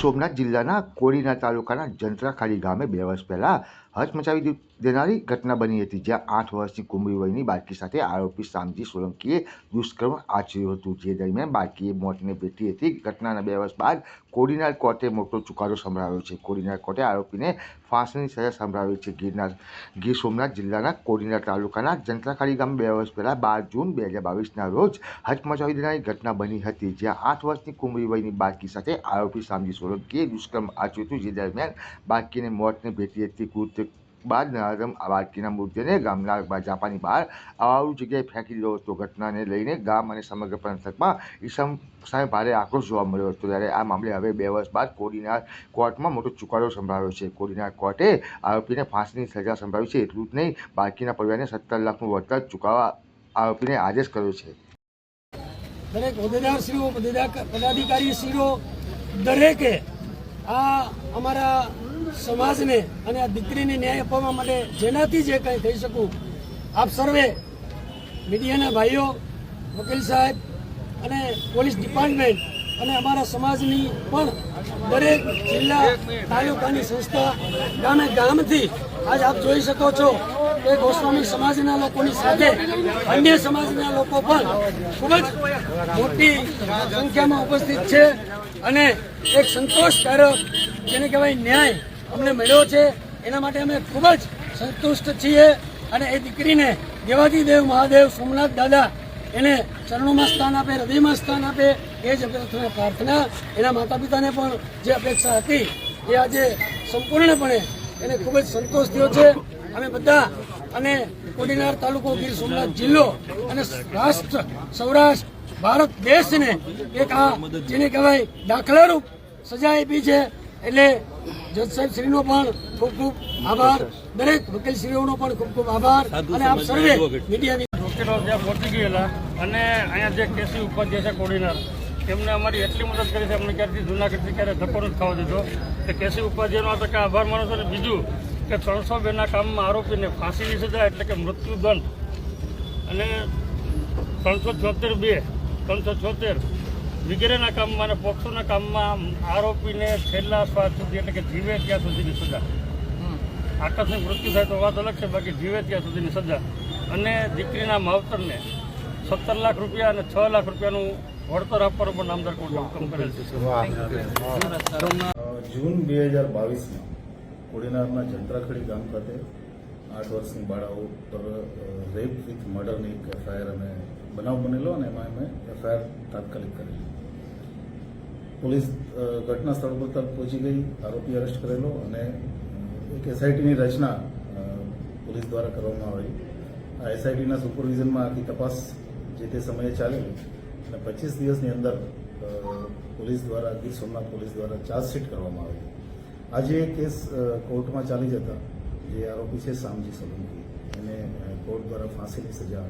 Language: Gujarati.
સોમનાથ જિલ્લાના કોડીનાર તાલુકાના જંત્રાખાડી ગામે 2 વર્ષ પહેલા હચમચાવી દેનારી ઘટના બની હતી, જ્યાં 8 વર્ષની કુમરી વયની બાળકી સાથે આરોપી શામજી સોલંકીએ દુષ્કર્મ આચર્યું હતું, જે દરમિયાન બાળકીએ મોતને ભેટી હતી. ઘટનાના 2 વર્ષ બાદ કોડીનાર કોર્ટે મોટો ચુકાદો સંભળાવ્યો છે. કોડીનાર કોર્ટે આરોપીને ફાંસીની સજા સંભળાવી છે. ગીર સોમનાથ જિલ્લાના કોડીનાર તાલુકાના જંત્રાખાડી ગામે 2 વર્ષ પહેલા 12 જૂન 2022ના રોજ હચમચાવી દેનારી ઘટના બની હતી, જ્યાં 8 વર્ષની કુમરી વયની બાળકી સાથે આરોપી શામજી સોલંકીએ દુષ્કર્મ આચર્યું હતું, જે દરમિયાન બાળકીને મોતને ભેટી હતી. કૃત્ય બાદ નરાધમ બાળકીના મૃતદેહને ગામના જાપાની બહાર અવાવરૂ જગ્યાએ ફેંકી દીધો હતો. ઘટનાને લઈને ગામ અને સમગ્ર પંથકમાં ઈસમ સામે ભારે આક્રોશ જોવા મળ્યો હતો. ત્યારે આ મામલે હવે 2 વર્ષ બાદ કોડીનાર કોર્ટમાં મોટો ચુકાદો સંભળાવ્યો છે. કોડીનાર કોર્ટે આરોપીને ફાંસીની સજા સંભળાવી છે. એટલું જ નહીં, બાળકીના પરિવારને 17 લાખનું વળતર ચૂકવવા આરોપીને આદેશ કર્યો છે. દરેક હોદ્દેદારશ્રીઓ, પદાધિકારીશ્રીઓ દરેકે આ અમારા સમાજને અને આ દીકરીને ન્યાય અપાવવા માટે જેનાથી જે કંઈ થઈ શકું, આપ સર્વે મીડિયાના ભાઈઓ, વકીલ સાહેબ અને પોલીસ ડિપાર્ટમેન્ટ અને અમારા સમાજની પણ દરેક જિલ્લા તાલુકાની સંસ્થા ગામે ગામથી આજ આપ જોઈ શકો છો કે ગોસ્વામી સમાજના લોકોની સાથે અન્ય સમાજના લોકો પણ ખૂબ જ મોટી સંખ્યામાં ઉપસ્થિત છે અને એક સંતોષકારક જેને કહેવાય ન્યાય અમને મળ્યો છે. એના માટે અમે ખૂબ જ સંતુષ્ટ છીએ અને એ દીકરીને દેવાધિદેવ મહાદેવ સોમનાથ દાદા એને ચરણોમાં સ્થાન આપે, હૃદયમાં સ્થાન આપે, એ જ પ્રાર્થના. એના માતા પિતાને પણ જે અપેક્ષા હતી એ આજે સંપૂર્ણપણે એને ખૂબ જ સંતોષ થયો છે. અમે બધા અને કોડીનાર તાલુકો, ગીર સોમનાથ જિલ્લો અને રાષ્ટ્ર, સૌરાષ્ટ્ર, ભારત દેશને એક આ જેને કહેવાય દાખલારૂપ સજા આપી છે. એટલે જજ સાહેબ શ્રીનો પણ ખૂબ ખૂબ આભાર, દરેક વકીલ શ્રીઓનો પણ ખૂબ ખૂબ આભાર અને આપ સર્વે મીડિયાની વકીલો ત્યાં પહોંચી ગયેલા અને અહીંયા જે કેસી ઉપાધ્યાય છે કોડીનાર, એમને અમારી એટલી મદદ કરી છે. અમને ક્યારથી જૂનાગઢથી ક્યારે ધક્કો નથી ખાવા દીધો કે કેસી ઉપાધ્યાયનો આ ટકા આભાર માનો છો. અને બીજું કે 302ના કામમાં આરોપીને ફાંસીની સજા એટલે કે મૃત્યુદંડ અને 374(2), 374 વગેરેના કામમાં અને પોક્સોના કામમાં આરોપીને છેલ્લા શ્વાસ સુધી એટલે કે જીવે ત્યાં સુધીની સજા. આકસ્મિક મૃત્યુ થાય તો વાત અલગ છે, બાકી જીવે ત્યાં સુધીની સજા. અને દીકરીના માવતરને 17 લાખ રૂપિયા અને 6 લાખ રૂપિયાનું વળતર આપવાનો પણ નામદાર કોર્ટે હુકમ કરેલ છે. જૂન 2022માં કોડીનારના જંત્રાખડી ગામ ખાતે 8 વર્ષની બાળાઓ પર રેપ વિથ મર્ડરની એક એફઆઈઆર અમે બનાવ બનેલો અને એમાં અમે એફઆઈઆર તાત્કાલિક કરેલી. પોલીસ ઘટના સ્થળ પર તરત પહોંચી ગઈ, આરોપી અરેસ્ટ કરેલો અને એક એસઆઈટીની રચના પોલીસ દ્વારા કરવામાં આવી. આ એસઆઈટીના સુપરવિઝનમાં આખી તપાસ જે તે સમયે ચાલેલી અને 25 દિવસની અંદર પોલીસ દ્વારા, ગીર સોમનાથ પોલીસ દ્વારા ચાર્જશીટ કરવામાં આવી. આજે કેસ કોર્ટમાં ચાલી જતા જે આરોપી છે શામજી સોલંકી, એને કોર્ટ દ્વારા ફાંસીની સજા